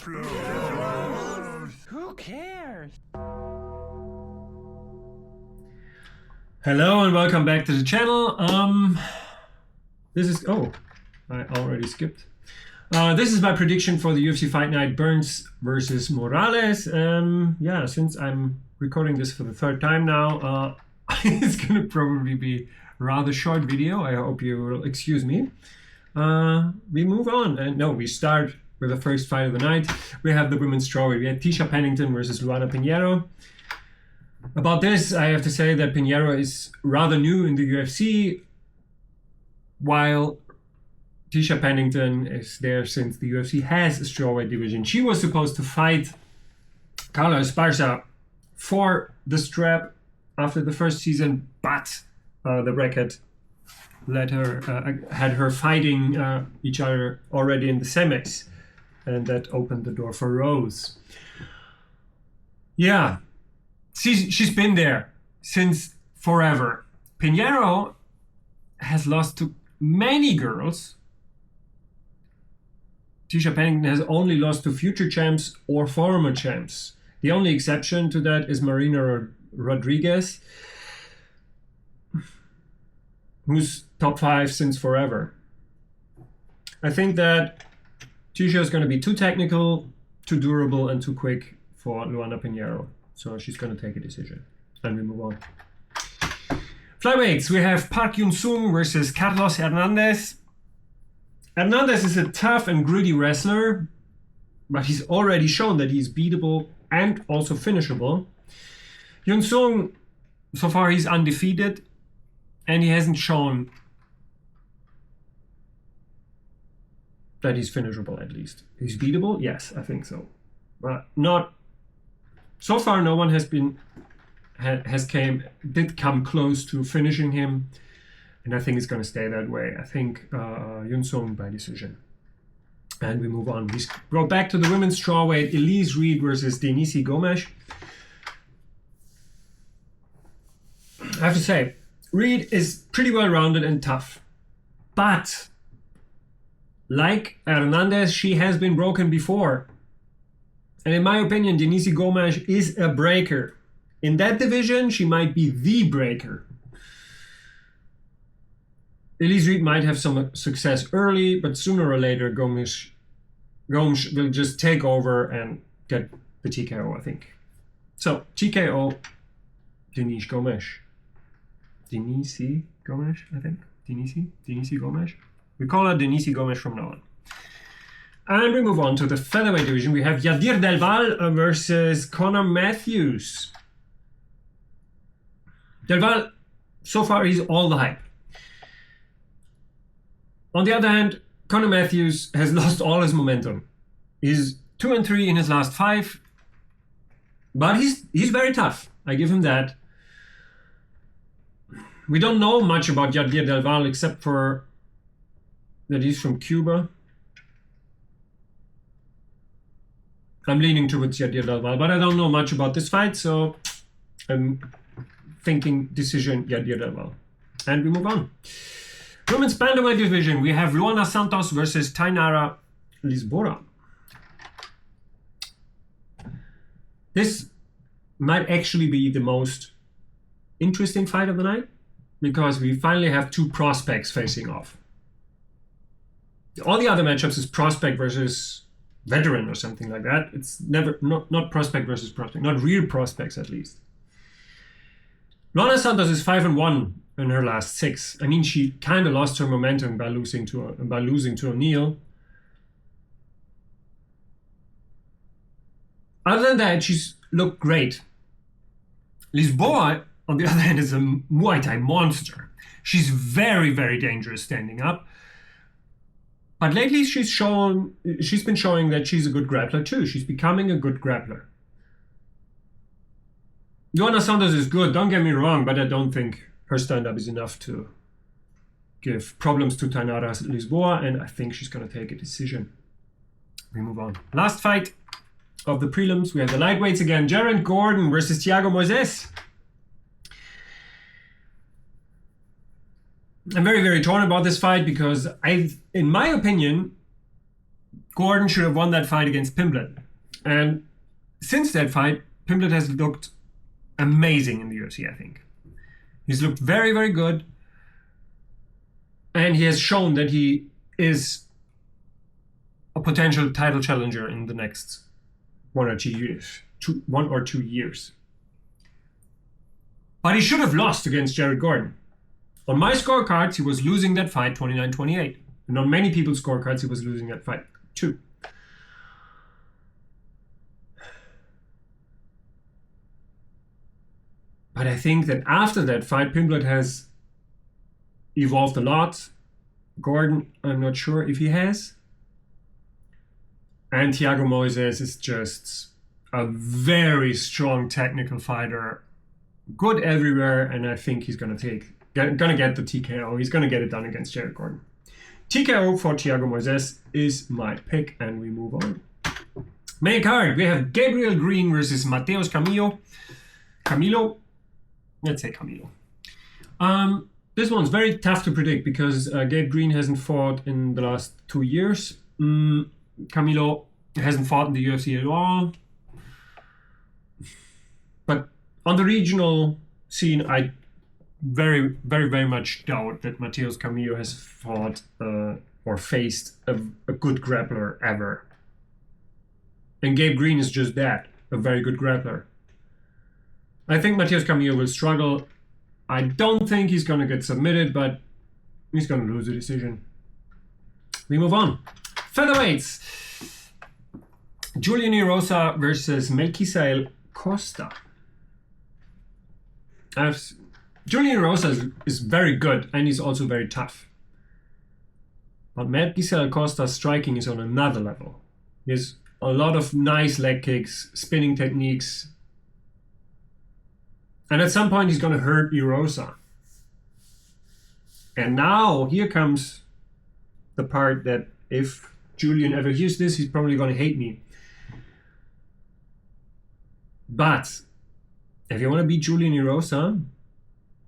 Who cares? Hello and welcome back to the channel. I already skipped. This is my prediction for the UFC Fight Night Burns versus Morales. Since I'm recording this for the third time now, it's gonna probably be a rather short video. I hope you will excuse me. We move on, and we start with the first fight of the night. We have the women's strawweight. We have Tisha Pennington versus Luana Pinheiro. About this, I have to say that Pinheiro is rather new in the UFC, while Tisha Pennington is there since the UFC has a strawweight division. She was supposed to fight Carla Esparza for the strap after the first season, but the record had her fighting each other already in the semis, and that opened the door for Rose. Yeah, she's been there since forever. Pinheiro has lost to many girls. Tisha Pennington has only lost to future champs or former champs. The only exception to that is Marina Rodriguez, who's top 5 since forever. I think that Tisha is going to be too technical, too durable, and too quick for Luana Pinheiro. So she's going to take a decision. And we move on. Flyweights, we have Park Yoon-sung versus Carlos Hernandez. Hernandez is a tough and gritty wrestler, but he's already shown that he's beatable and also finishable. Yoon-sung, so far he's undefeated, and he hasn't shown that he's finishable, at least. He's beatable? Yes, I think so. But not... So far, no one did come close to finishing him, and I think it's going to stay that way. I think Yoon-sung by decision. And we move on. We go back to the women's strawweight. Elise Reed versus Denise Gomes. I have to say, Reed is pretty well-rounded and tough. But, like Hernandez, she has been broken before. And in my opinion, Denise Gomes is a breaker. In that division, she might be the breaker. Elise Reed might have some success early, but sooner or later, Gomes will just take over and get the TKO, I think. So, TKO, Denise Gomes. Denise Gomes, I think. Denise Gomes. We call her Denise Gomes from now on. And we move on to the featherweight division. We have Yadir Del Val versus Conor Matthews. Del Val, so far, he's all the hype. On the other hand, Conor Matthews has lost all his momentum. He's 2-3 in his last 5, but he's very tough. I give him that. We don't know much about Yadir Del Val except for that he's from Cuba. I'm leaning towards Yadir Del Val, but I don't know much about this fight, so I'm thinking decision Yadir Del Val. And we move on. Women's bantamweight division, we have Luana Santos versus Tainara Lisboa. This might actually be the most interesting fight of the night, because we finally have 2 prospects facing off. All the other matchups is prospect versus veteran or something like that. It's never not prospect versus prospect, not real prospects at least. Luana Santos is 5-1 in her last 6. I mean, she kind of lost her momentum by losing to O'Neal. Other than that, she's looked great. Lisboa, on the other hand, is a Muay Thai monster. She's very, very dangerous standing up. But lately she's been showing that she's a good grappler too. She's becoming a good grappler. Luana Santos is good, don't get me wrong, but I don't think her stand-up is enough to give problems to Tainara Lisboa, and I think she's going to take a decision. We move on. Last fight of the prelims, we have the lightweights again. Jaron Gordon versus Thiago Moises. I'm very, very torn about this fight because in my opinion, Gordon should have won that fight against Pimblett. And since that fight, Pimblett has looked amazing in the UFC, I think. He's looked very, very good. And he has shown that he is a potential title challenger in the next 1 or 2 years. 1 or 2 years. But he should have lost against Jared Gordon. On my scorecards, he was losing that fight 29-28. And on many people's scorecards, he was losing that fight too. But I think that after that fight, Pimblett has evolved a lot. Gordon, I'm not sure if he has. And Thiago Moises is just a very strong technical fighter. Good everywhere, and I think he's gonna get the TKO. He's gonna get it done against Jared Gordon. TKO for Thiago Moises is my pick, and we move on. Main card, we have Gabriel Green versus Mateus Camilo. Let's say Camilo. This one's very tough to predict because Gabe Green hasn't fought in the last 2 years. Camilo hasn't fought in the UFC at all. But on the regional scene, I very, very, very much doubt that Mateus Camilo has fought or faced a good grappler ever. And Gabe Green is just that, a very good grappler. I think Mateus Camilo will struggle. I don't think he's going to get submitted, but he's going to lose the decision. We move on. Featherweights. Julian Erosa versus Melquisael Costa. Julian Erosa is very good, and he's also very tough. But Melquisael Costa's striking is on another level. He has a lot of nice leg kicks, spinning techniques. And at some point, he's going to hurt Erosa. And now, here comes the part that if Julian ever hears this, he's probably going to hate me. But if you want to beat Julian Erosa,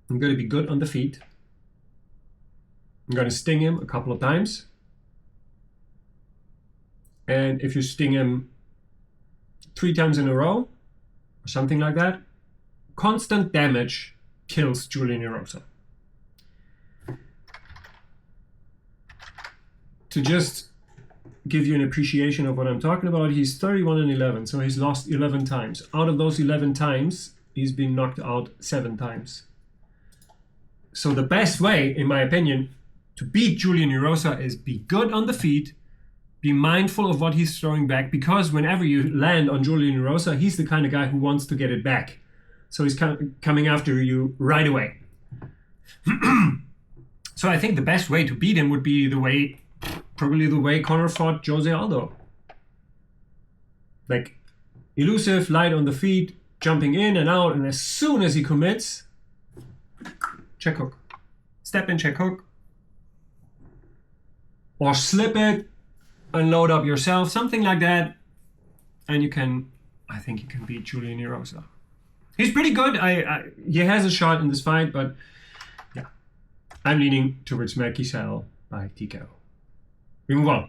I'm going to be good on the feet. I'm going to sting him a couple of times. And if you sting him 3 times in a row, or something like that, constant damage kills Julian Erosa. To just give you an appreciation of what I'm talking about, he's 31-11, so he's lost 11 times. Out of those 11 times, he's been knocked out 7 times. So the best way, in my opinion, to beat Julian Erosa is be good on the feet, be mindful of what he's throwing back, because whenever you land on Julian Erosa, he's the kind of guy who wants to get it back. So he's coming after you right away. So I think the best way to beat him would be probably the way Conor fought Jose Aldo. Like, elusive, light on the feet, jumping in and out, and as soon as he commits, check hook. Step in, check hook. Or slip it and load up yourself, something like that. And I think you can beat Julian Erosa. He's pretty good. He has a shot in this fight, but yeah. I'm leaning towards Melquisael by TKO. We move on.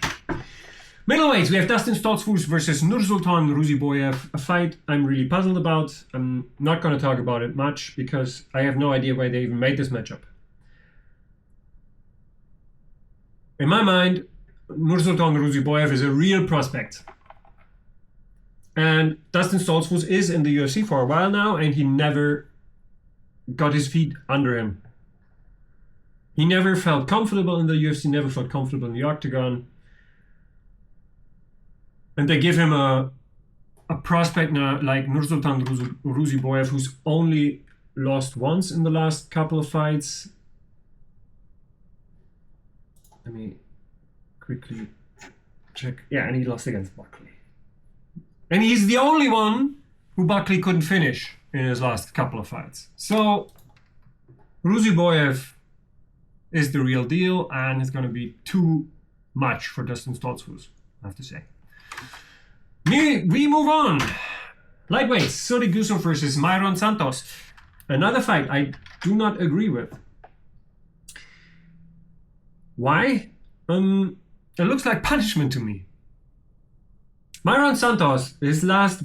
Middleweights, we have Dustin Stoltzfus versus Nursultan Ruziboyev, a fight I'm really puzzled about. I'm not going to talk about it much because I have no idea why they even made this matchup. In my mind, Nursultan Ruziboyev is a real prospect. And Dustin Stoltzfus is in the UFC for a while now, and he never got his feet under him. He never felt comfortable in the UFC, never felt comfortable in the octagon. And they give him a prospect now like Nursultan Ruziboyev, who's only lost once in the last couple of fights. Let me quickly check. Yeah, and he lost against Buckley. And he's the only one who Buckley couldn't finish in his last couple of fights. So Ruziboyev is the real deal, and it's going to be too much for Dustin Stoltzfus, I have to say. We move on. Lightweights, Sodi Gusov versus Myron Santos. Another fight I do not agree with. Why? It looks like punishment to me. Myron Santos, his last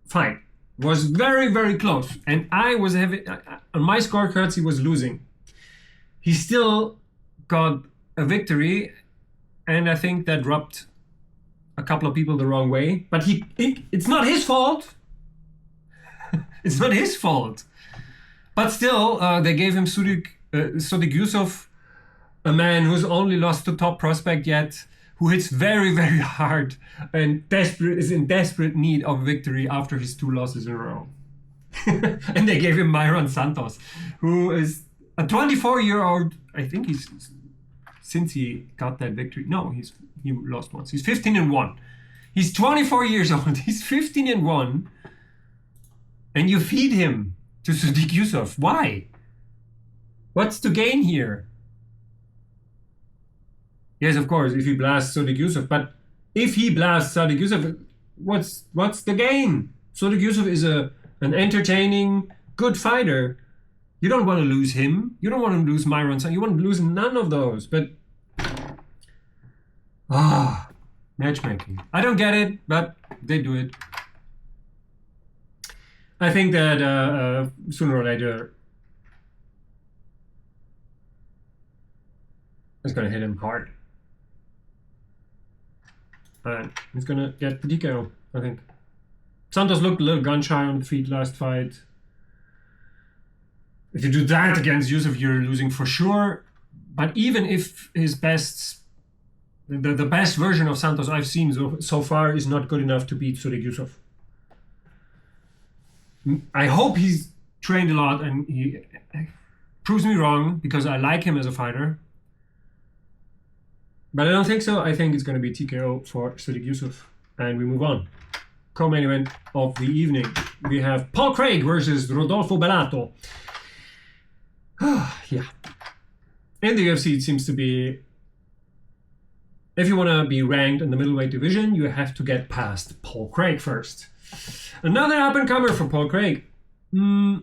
fight was very, very close, and I was having on my scorecards he was losing. He still got a victory, and I think that rubbed a couple of people the wrong way. But it's not his fault. It's not his fault. But still, they gave him Sodiq Yusuff, a man who's only lost to top prospect yet, who hits very, very hard and is in desperate need of victory after his 2 losses in a row. And they gave him Myron Santos, who is a 24-year-old. I think he's, since he got that victory, no, he lost once. He's 15-1. He's 24 years old. He's 15-1, and you feed him to Sodiq Yusuff. Why? What's to gain here? Yes, of course, if he blasts Sodiq Yusuff, but if he blasts Sodiq Yusuff, what's the gain? Sodiq Yusuff is an entertaining, good fighter. You don't want to lose him. You don't want to lose Myron. You want to lose none of those. But matchmaking. I don't get it, but they do it. I think that sooner or later it's going to hit him hard. And he's going to get the TKO, I think. Santos looked a little gun-shy on the feet last fight. If you do that against Yusuff, you're losing for sure. But even if his the best version of Santos I've seen so far is not good enough to beat Sodiq Yusuff. I hope he's trained a lot and he proves me wrong, because I like him as a fighter. But I don't think so. I think it's going to be TKO for Sodiq Yusuff. And we move on. Co-main event of the evening. We have Paul Craig versus Rodolfo Bellato. Yeah. In the UFC, it seems to be, if you want to be ranked in the middleweight division, you have to get past Paul Craig first. Another up-and-comer for Paul Craig. I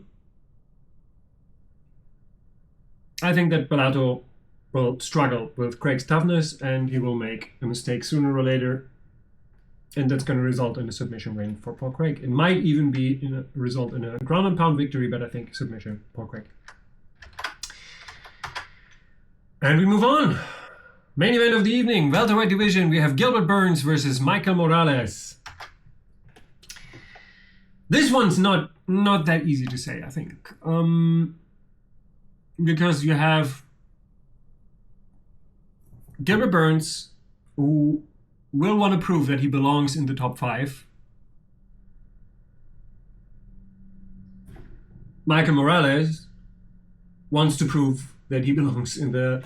think that Bellato will struggle with Craig's toughness, and he will make a mistake sooner or later, and that's going to result in a submission win for Paul Craig. It might even result in a ground and pound victory, but I think submission, Paul Craig. And we move on. Main event of the evening, welterweight division. We have Gilbert Burns versus Michael Morales. This one's not that easy to say, I think, because you have Gilbert Burns, who will want to prove that he belongs in the top 5. Michael Morales wants to prove that he belongs in the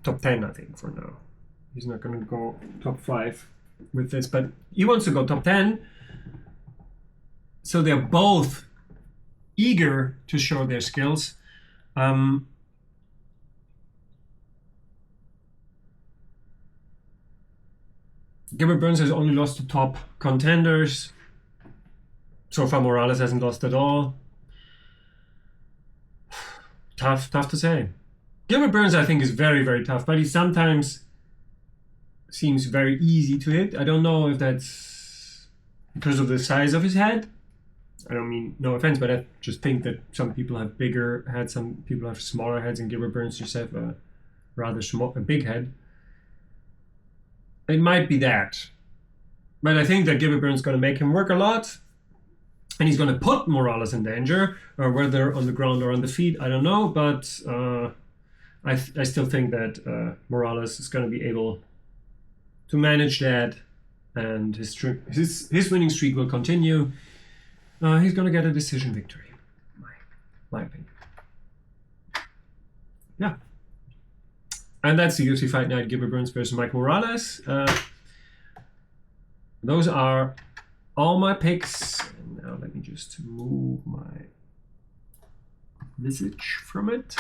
top 10, I think, for now. He's not going to go top 5 with this, but he wants to go top 10. So they're both eager to show their skills. Gilbert Burns has only lost to top contenders. So far, Morales hasn't lost at all. Tough to say. Gilbert Burns, I think, is very, very tough, but he sometimes seems very easy to hit. I don't know if that's because of the size of his head. I don't mean no offense, but I just think that some people have bigger heads, some people have smaller heads, and Gilbert Burns just have a rather a big head. It might be that. But I think that Gilbert Burns is going to make him work a lot. And he's going to put Morales in danger, or whether on the ground or on the feet, I don't know. But I still think that Morales is going to be able to manage that, and his winning streak will continue. He's going to get a decision victory, my opinion. Yeah. And that's the UFC Fight Night, Gilbert Burns versus Mike Morales. Those are all my picks. And now let me just move my visage from it.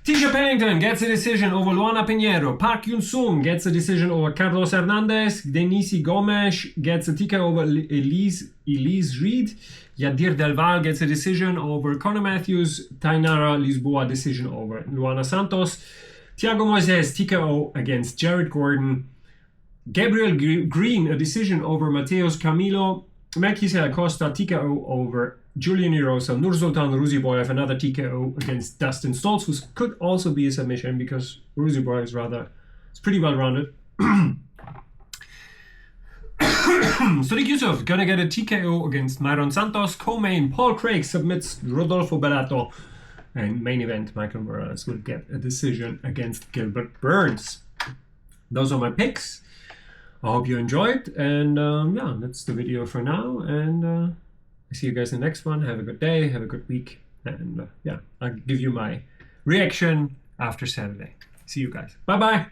Tisha Pennington gets a decision over Luana Pinheiro. Park Yun-sung gets a decision over Carlos Hernandez. Denise Gomes gets a TKO over Elise Reed. Yadir Del Val gets a decision over Conor Matthews. Tainara Lisboa decision over Luana Santos. Thiago Moises TKO against Jared Gordon. Gabriel Green, a decision over Mateus Camilo. Melchizedek Acosta, TKO over Julian Erosa. Nursultan Ruziboyev, another TKO against Dustin Stoltz, who could also be a submission because Ruziboyev is pretty well rounded. Sodiq Yusuff gonna get a TKO against Myron Santos. Co-main, Paul Craig submits Rodolfo Bellato. And main event, Michael Morales will get a decision against Gilbert Burns. Those are my picks. I hope you enjoyed. And yeah, that's the video for now. And I see you guys in the next one. Have a good day. Have a good week. And yeah, I'll give you my reaction after Saturday. See you guys. Bye-bye.